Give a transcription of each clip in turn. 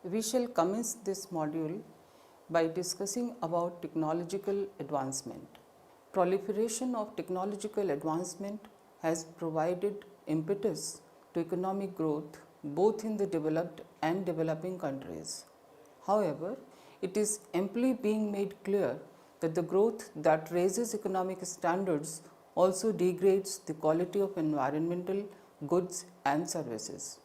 We shall commence this module by discussing about technological advancement. Proliferation of technological advancement has provided impetus to economic growth both in the developed and developing countries. However, it is amply being made clear that the growth that raises economic standards also degrades the quality of environmental goods and services.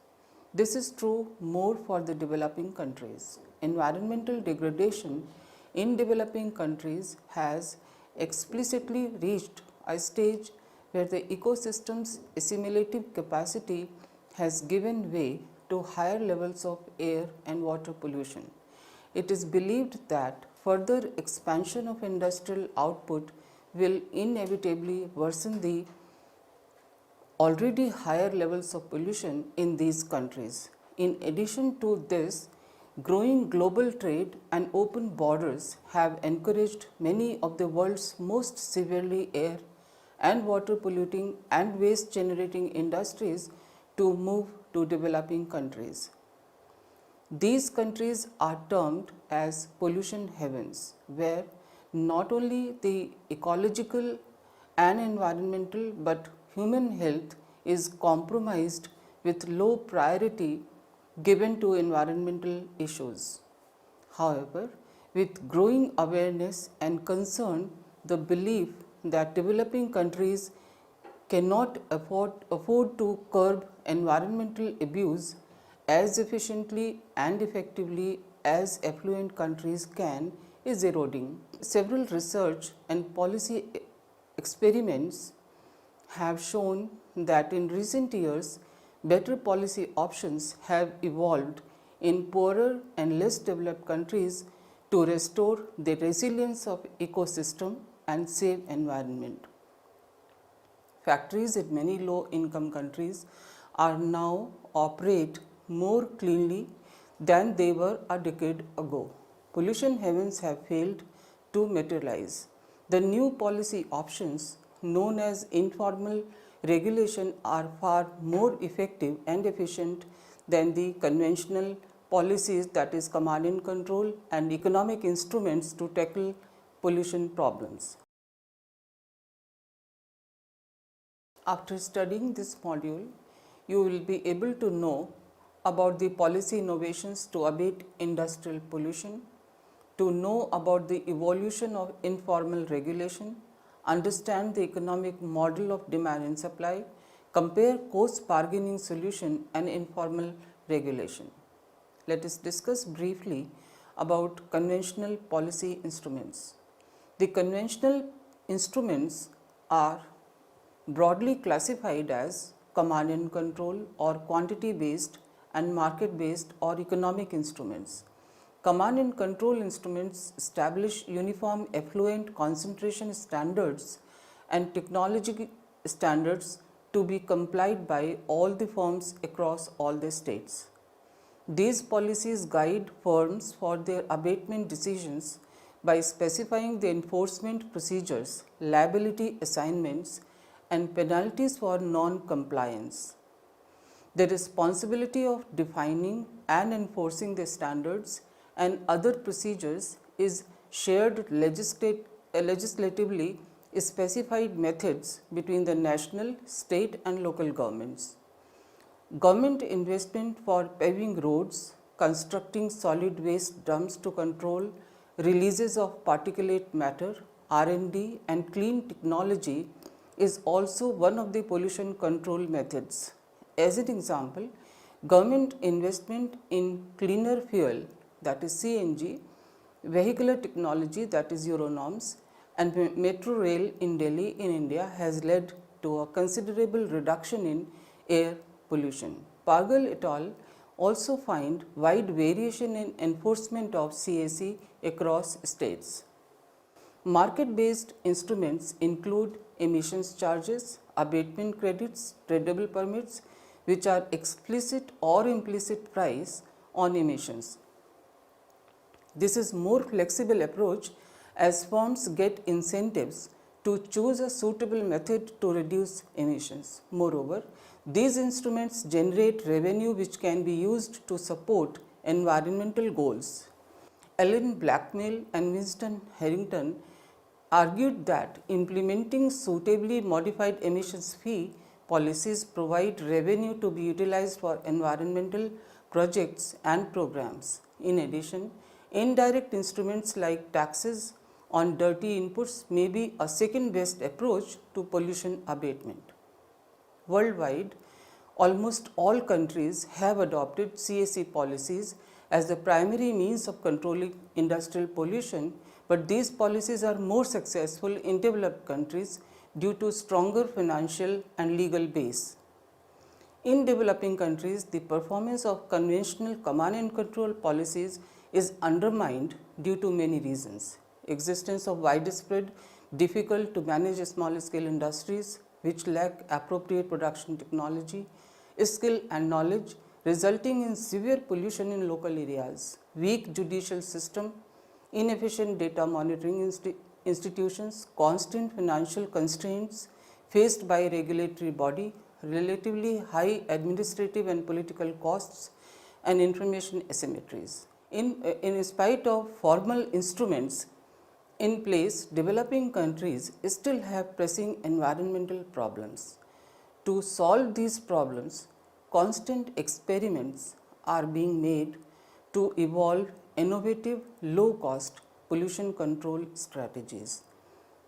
This is true more for the developing countries. Environmental degradation in developing countries has explicitly reached a stage where the ecosystem's assimilative capacity has given way to higher levels of air and water pollution. It is believed that further expansion of industrial output will inevitably worsen the already higher levels of pollution in these countries. In addition to this, growing global trade and open borders have encouraged many of the world's most severely air and water polluting and waste generating industries to move to developing countries. These countries are termed as pollution havens, where not only the ecological and environmental but human health is compromised with low priority given to environmental issues. However, with growing awareness and concern, the belief that developing countries cannot afford to curb environmental abuse as efficiently and effectively as affluent countries can is eroding. Several research and policy experiments have shown that in recent years, better policy options have evolved in poorer and less developed countries to restore the resilience of ecosystem and save environment. Factories in many low-income countries are now operate more cleanly than they were a decade ago. Pollution havens have failed to materialize. The new policy options known as informal regulation are far more effective and efficient than the conventional policies, that is command and control and economic instruments to tackle pollution problems. After studying this module, you will be able to know about the policy innovations to abate industrial pollution, to know about the evolution of informal regulation, understand the economic model of demand and supply, compare cost bargaining solution and informal regulation. Let us discuss briefly about conventional policy instruments. The conventional instruments are broadly classified as command and control or quantity based and market based or economic instruments. Command and control instruments establish uniform effluent concentration standards and technology standards to be complied by all the firms across all the states. These policies guide firms for their abatement decisions by specifying the enforcement procedures, liability assignments, and penalties for non-compliance. The responsibility of defining and enforcing the standards and other procedures is shared legislatively specified methods between the national, state and local governments. Government investment for paving roads, constructing solid waste dumps to control releases of particulate matter, R&D and clean technology is also one of the pollution control methods. As an example, government investment in cleaner fuel, that is CNG, vehicular technology, that is Euro norms, and metro rail in Delhi in India has led to a considerable reduction in air pollution. Pargal et al. Also find wide variation in enforcement of CAC across states. Market-based instruments include emissions charges, abatement credits, tradable permits, which are explicit or implicit price on emissions. This is more flexible approach as firms get incentives to choose a suitable method to reduce emissions. Moreover, these instruments generate revenue which can be used to support environmental goals. Ellen Blacknell and Winston Harrington argued that implementing suitably modified emissions fee policies provide revenue to be utilized for environmental projects and programs. In addition, indirect instruments like taxes on dirty inputs may be a second best approach to pollution abatement. Worldwide, almost all countries have adopted CAC policies as the primary means of controlling industrial pollution, but these policies are more successful in developed countries due to stronger financial and legal base. In developing countries, the performance of conventional command and control policies is undermined due to many reasons. Existence of widespread, difficult to manage small scale industries which lack appropriate production technology, skill and knowledge, resulting in severe pollution in local areas, weak judicial system, inefficient data monitoring institutions, constant financial constraints faced by regulatory body, relatively high administrative and political costs, and information asymmetries. In spite of formal instruments in place, developing countries still have pressing environmental problems. To solve these problems, constant experiments are being made to evolve innovative, low-cost pollution control strategies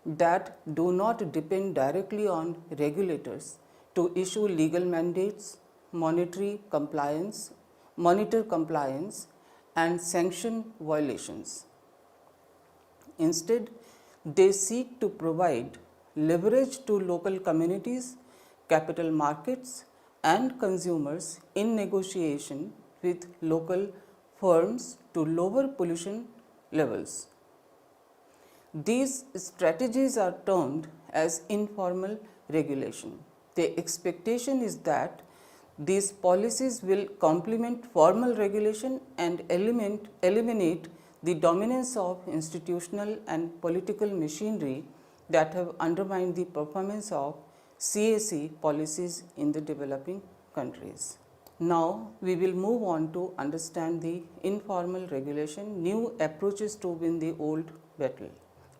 that do not depend directly on regulators to issue legal mandates, monitor compliance, and sanction violations. Instead, they seek to provide leverage to local communities, capital markets, and consumers in negotiation with local firms to lower pollution levels. These strategies are termed as informal regulation. The expectation is that these policies will complement formal regulation and eliminate the dominance of institutional and political machinery that have undermined the performance of CAC policies in the developing countries. Now, we will move on to understand the informal regulation, new approaches to win the old battle.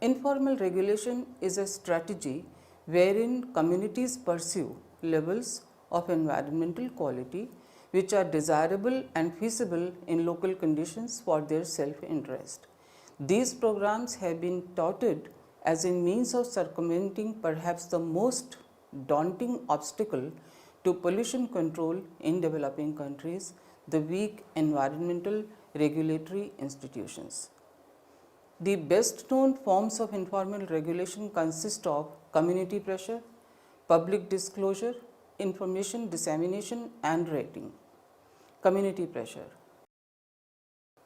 Informal regulation is a strategy wherein communities pursue levels of environmental quality which are desirable and feasible in local conditions for their self-interest. These programs have been touted as a means of circumventing perhaps the most daunting obstacle to pollution control in developing countries, the weak environmental regulatory institutions. The best known forms of informal regulation consist of community pressure, public disclosure, information dissemination and rating. Community pressure.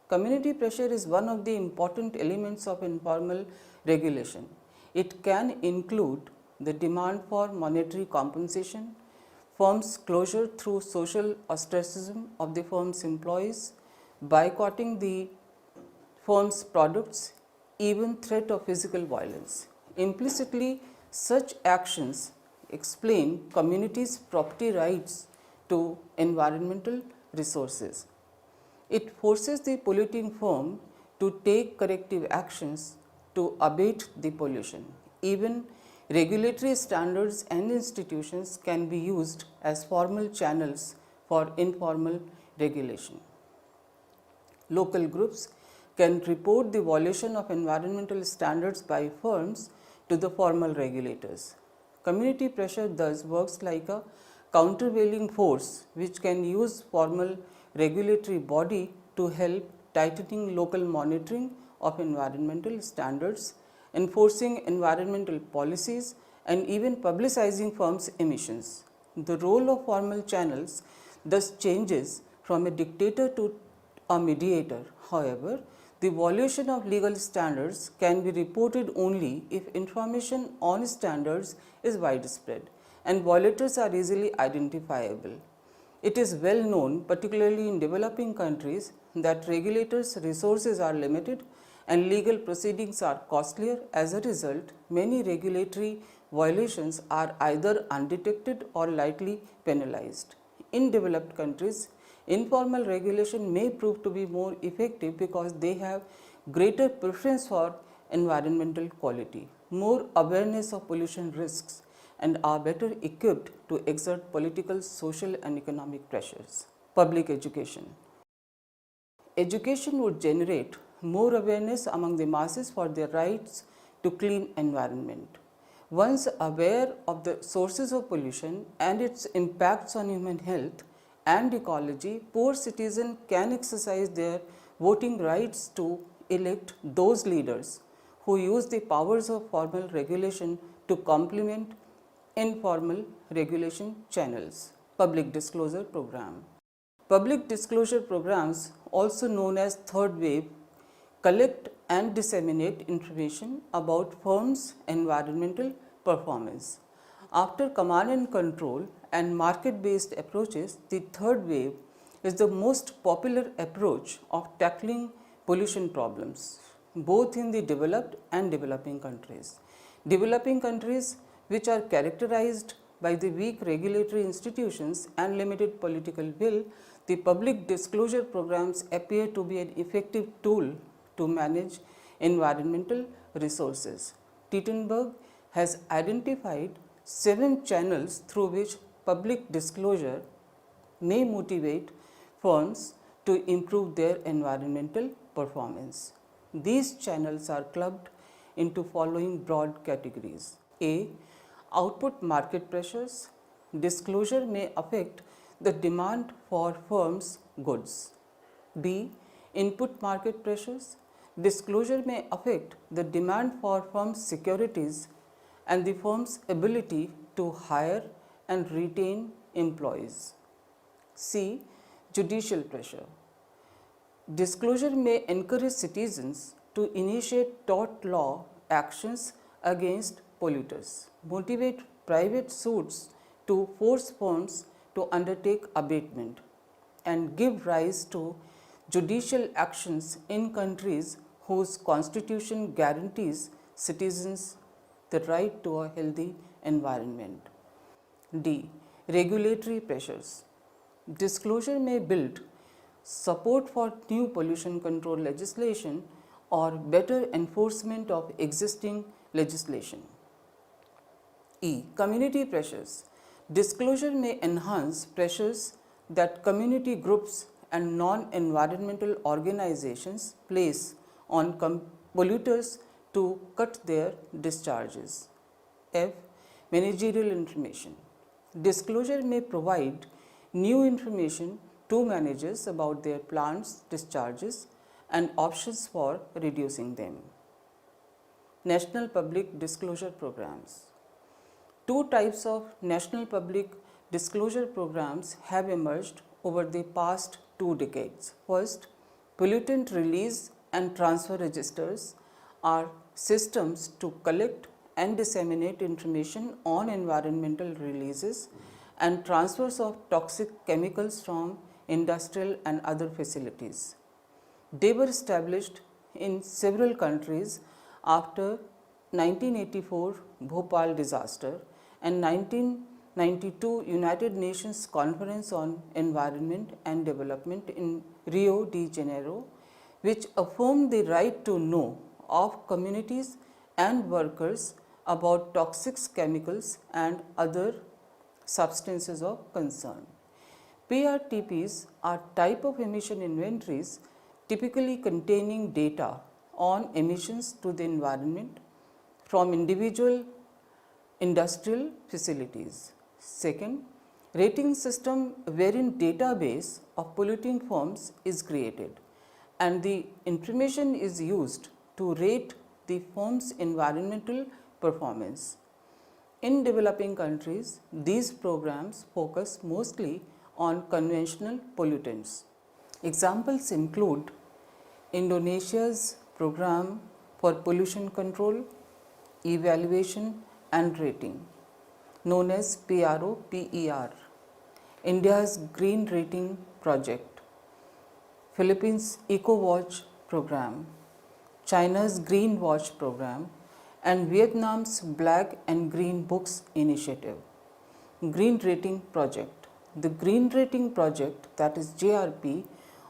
Community pressure is one of the important elements of informal regulation. It can include the demand for monetary compensation, firms' closure through social ostracism of the firm's employees, boycotting the firm's products, even threat of physical violence. Implicitly, such actions explain communities' property rights to environmental resources. It forces the polluting firm to take corrective actions to abate the pollution. Even regulatory standards and institutions can be used as formal channels for informal regulation. Local groups can report the violation of environmental standards by firms to the formal regulators. Community pressure thus works like a countervailing force which can use formal regulatory body to help tightening local monitoring of environmental standards, enforcing environmental policies, and even publicizing firms' emissions. The role of formal channels thus changes from a dictator to a mediator. However, the violation of legal standards can be reported only if information on standards is widespread and violators are easily identifiable. It is well known, particularly in developing countries, that regulators' resources are limited and legal proceedings are costlier. As a result, many regulatory violations are either undetected or lightly penalized. In developed countries, Informal regulation may prove to be more effective because they have greater preference for environmental quality, more awareness of pollution risks, and are better equipped to exert political, social, and economic pressures. Public education. Education would generate more awareness among the masses for their rights to clean environment. Once aware of the sources of pollution and its impacts on human health and ecology, poor citizens can exercise their voting rights to elect those leaders who use the powers of formal regulation to complement informal regulation channels. Public disclosure program. Public disclosure programs, also known as third wave, collect and disseminate information about firms' environmental performance. After command and control and market-based approaches, the third wave is the most popular approach of tackling pollution problems, both in the developed and developing countries. Developing countries, which are characterized by the weak regulatory institutions and limited political will, the public disclosure programs appear to be an effective tool to manage environmental resources. Tittenberg has identified 7 channels through which public disclosure may motivate firms to improve their environmental performance. These channels are clubbed into following broad categories. A. Output market pressures. Disclosure may affect the demand for firms' goods. B. Input market pressures. Disclosure may affect the demand for firms' securities and the firm's ability to hire and retain employees. C. Judicial pressure. Disclosure may encourage citizens to initiate tort law actions against polluters, motivate private suits to force firms to undertake abatement, and give rise to judicial actions in countries whose constitution guarantees citizens the right to a healthy environment. D. Regulatory pressures. Disclosure may build support for new pollution control legislation or better enforcement of existing legislation. E. Community pressures. Disclosure may enhance pressures that community groups and non-environmental organizations place on polluters to cut their discharges. F. Managerial information. Disclosure may provide new information to managers about their plants' discharges and options for reducing them. National public disclosure programs. 2 types of national public disclosure programs have emerged over the past 2 decades. First, pollutant release and transfer registers are systems to collect and disseminate information on environmental releases and transfers of toxic chemicals from industrial and other facilities. They were established in several countries after 1984 Bhopal disaster and 1992 United Nations Conference on Environment and Development in Rio de Janeiro, which affirmed the right to know of communities and workers about toxic chemicals and other substances of concern. PRTPs are type of emission inventories typically containing data on emissions to the environment from individual industrial facilities. Second, rating system wherein database of polluting firms is created and the information is used to rate the firm's environmental performance. In developing countries, these programs focus mostly on conventional pollutants. Examples include Indonesia's program for pollution control, evaluation and rating, known as PRO-PER, India's Green Rating Project, Philippines' EcoWatch program, China's Green Watch program, and Vietnam's Black and Green Books initiative. Green Rating Project. the Green Rating Project, that is JRP,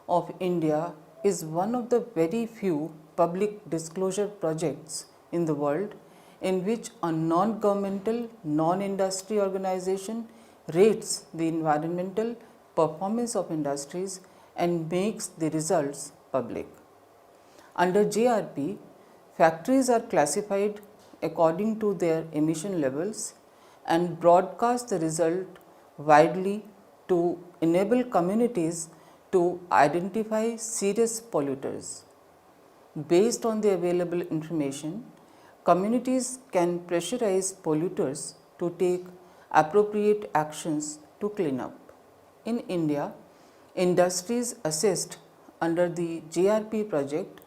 of India is one of the very few public disclosure projects in the world in which a non-governmental, non-industry organization rates the environmental performance of industries and makes the results public. Under JRP, factories are classified according to their emission levels and broadcast the result widely to enable communities to identify serious polluters. Based on the available information, communities can pressurize polluters to take appropriate actions to clean up. In India, industries assessed under the JRP project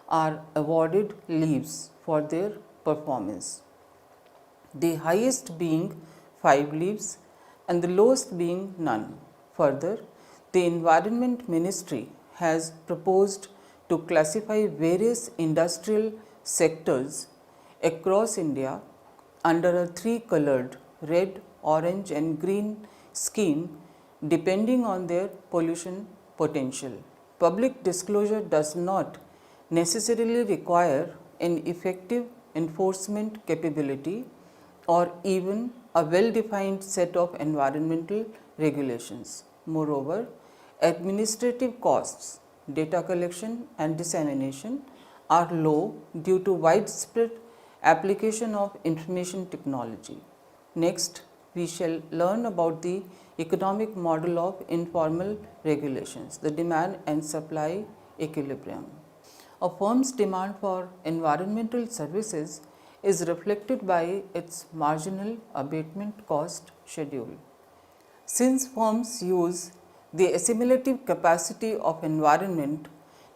are awarded leaves for their performance, the highest being 5 leaves and the lowest being none. Further, the Environment Ministry has proposed to classify various industrial sectors across India under a 3-colored red, orange and green scheme depending on their pollution potential. Public disclosure does not necessarily require an effective enforcement capability or even a well-defined set of environmental regulations. Moreover, administrative costs, data collection and dissemination are low due to widespread application of information technology. Next, we shall learn about the economic model of informal regulations, the demand and supply equilibrium. A firm's demand for environmental services is reflected by its marginal abatement cost schedule. Since firms use the assimilative capacity of environment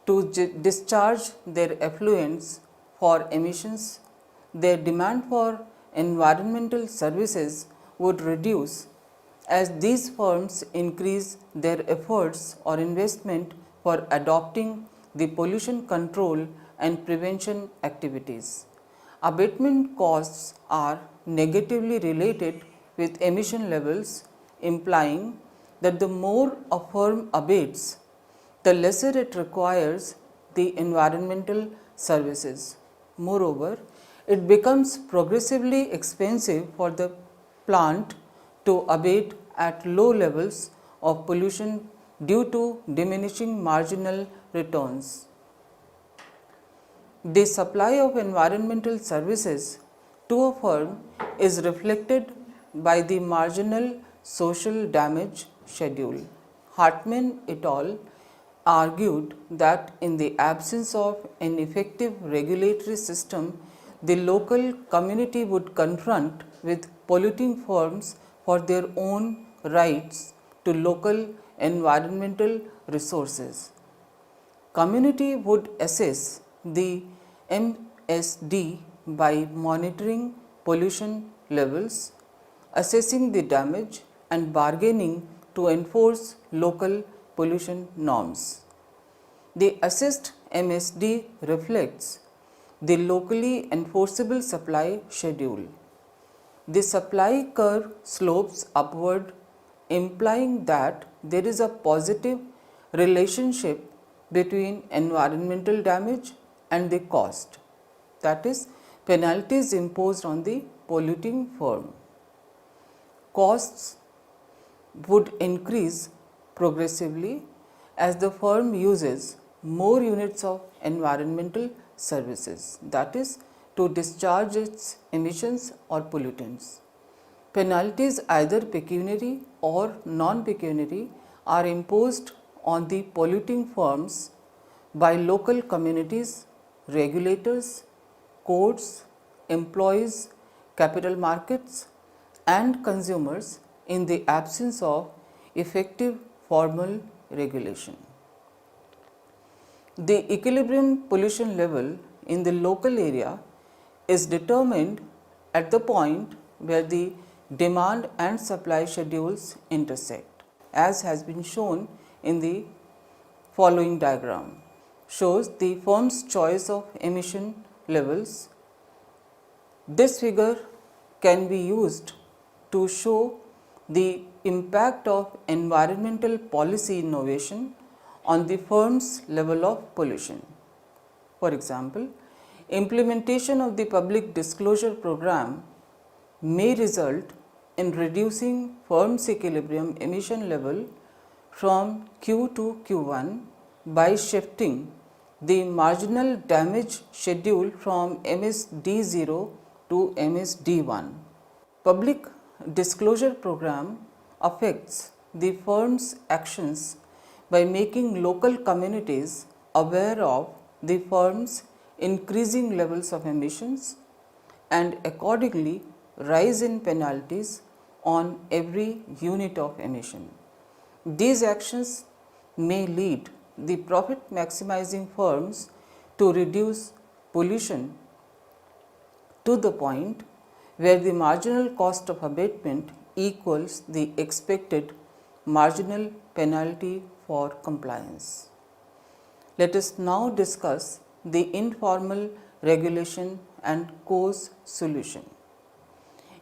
to discharge their effluents for emissions, their demand for environmental services would reduce as these firms increase their efforts or investment for adopting the pollution control and prevention activities. Abatement costs are negatively related with emission levels, implying that the more a firm abates, the lesser it requires the environmental services. Moreover, it becomes progressively expensive for the plant to abate at low levels of pollution due to diminishing marginal returns. The supply of environmental services to a firm is reflected by the marginal social damage schedule. Hartman et al. Argued that in the absence of an effective regulatory system, the local community would confront with polluting firms for their own rights to local environmental resources. Community would assess the MSD by monitoring pollution levels, assessing the damage and bargaining to enforce local pollution norms. The assessed MSD reflects the locally enforceable supply schedule. The supply curve slopes upward, implying that there is a positive relationship between environmental damage and the cost, that is, penalties imposed on the polluting firm. Costs would increase progressively as the firm uses more units of environmental services, that is, to discharge its emissions or pollutants. Penalties, either pecuniary or non-pecuniary, are imposed on the polluting firms by local communities, regulators, courts, employees, capital markets and consumers in the absence of effective formal regulation. The equilibrium pollution level in the local area is determined at the point where the demand and supply schedules intersect, as has been shown in the following diagram. Shows the firm's choice of emission levels. This figure can be used to show the impact of environmental policy innovation on the firm's level of pollution. For example, implementation of the public disclosure program may result in reducing firm's equilibrium emission level from Q to Q1 by shifting the marginal damage schedule from MSD0 to MSD1. Public disclosure program affects the firm's actions by making local communities aware of the firm's increasing levels of emissions and accordingly rise in penalties on every unit of emission. These actions may lead the profit maximizing firms to reduce pollution to the point where the marginal cost of abatement equals the expected marginal penalty for compliance. Let us now discuss the informal regulation and cause solution.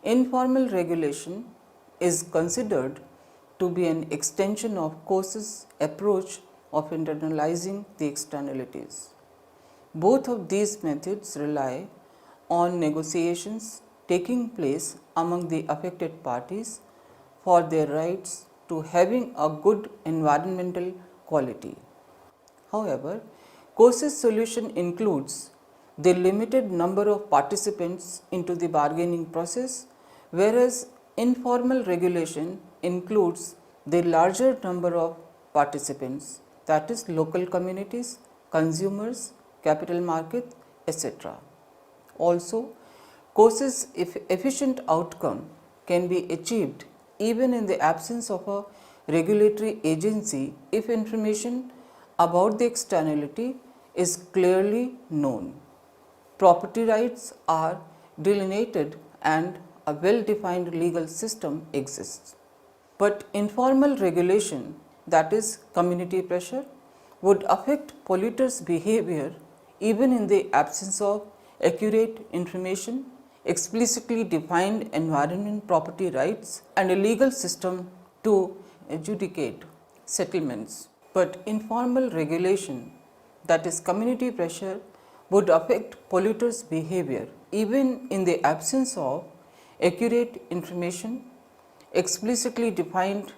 Informal regulation is considered to be an extension of Coase's approach of internalizing the externalities. Both of these methods rely on negotiations taking place among the affected parties for their rights to having a good environmental quality. However, Coase's solution includes the limited number of participants into the bargaining process, whereas informal regulation includes the larger number of participants, that is local communities, consumers, capital market, etc. Also, Coase's efficient outcome can be achieved even in the absence of a regulatory agency if information about the externality is clearly known. Property rights are delineated and a well-defined legal system exists. But informal regulation, that is community pressure, would affect polluters' behavior even in the absence of accurate information, explicitly defined environment property rights and a legal system to adjudicate settlements. But informal regulation, that is community pressure, would affect polluters' behavior even in the absence of accurate information, explicitly defined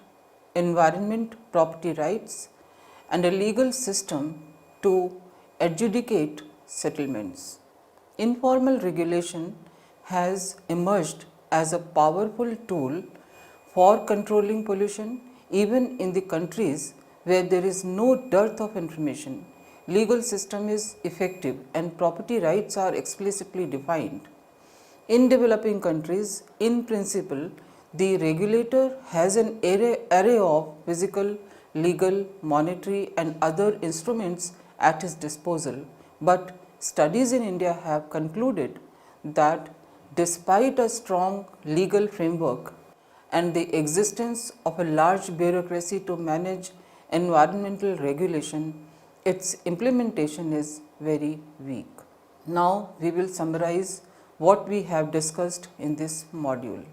environment property rights and a legal system to adjudicate settlements. Informal regulation has emerged as a powerful tool for controlling pollution even in the countries where there is no dearth of information, legal system is effective and property rights are explicitly defined. In developing countries, in principle, the regulator has an array of physical, legal, monetary and other instruments at his disposal, but studies in India have concluded that despite a strong legal framework and the existence of a large bureaucracy to manage environmental regulation, its implementation is very weak. Now, we will summarize what we have discussed in this module.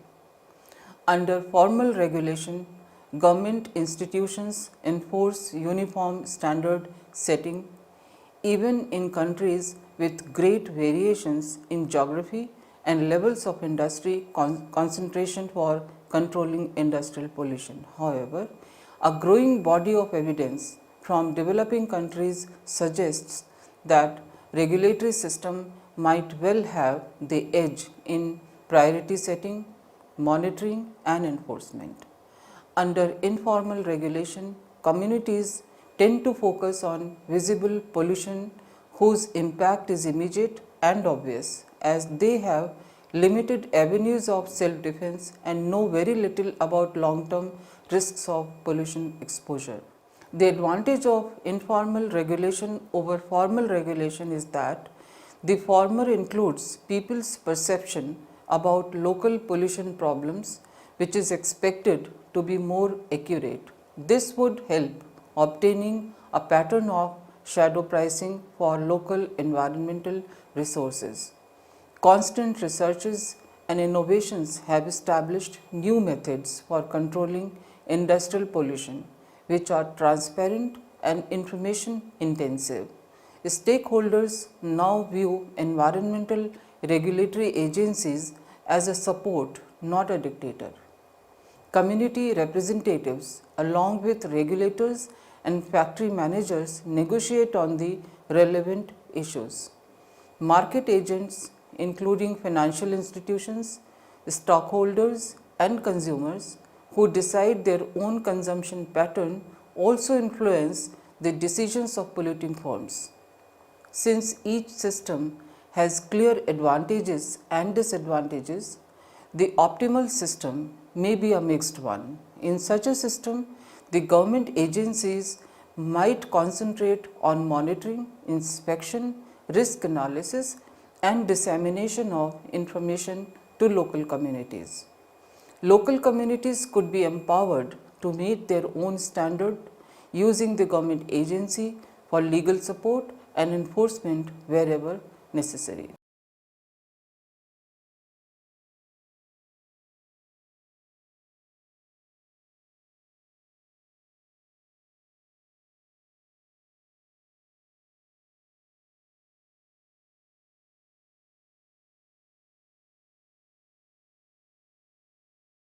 Under formal regulation, government institutions enforce uniform standard setting even in countries with great variations in geography and levels of industry concentration for controlling industrial pollution. However, a growing body of evidence from developing countries suggests that regulatory system might well have the edge in priority setting, monitoring and enforcement. Under informal regulation, communities tend to focus on visible pollution whose impact is immediate and obvious, as they have limited avenues of self-defense and know very little about long-term risks of pollution exposure. The advantage of informal regulation over formal regulation is that the former includes people's perception about local pollution problems, which is expected to be more accurate. This would help obtaining a pattern of shadow pricing for local environmental resources. Constant researches and innovations have established new methods for controlling industrial pollution, which are transparent and information intensive. Stakeholders now view environmental regulatory agencies as a support, not a dictator. Community representatives, along with regulators and factory managers, negotiate on the relevant issues. Market agents, including financial institutions, stockholders, and consumers who decide their own consumption pattern, also influence the decisions of polluting firms. Since each system has clear advantages and disadvantages, the optimal system may be a mixed one. In such a system, the government agencies might concentrate on monitoring, inspection, risk analysis, and dissemination of information to local communities. Local communities could be empowered to meet their own standard using the government agency for legal support and enforcement wherever necessary.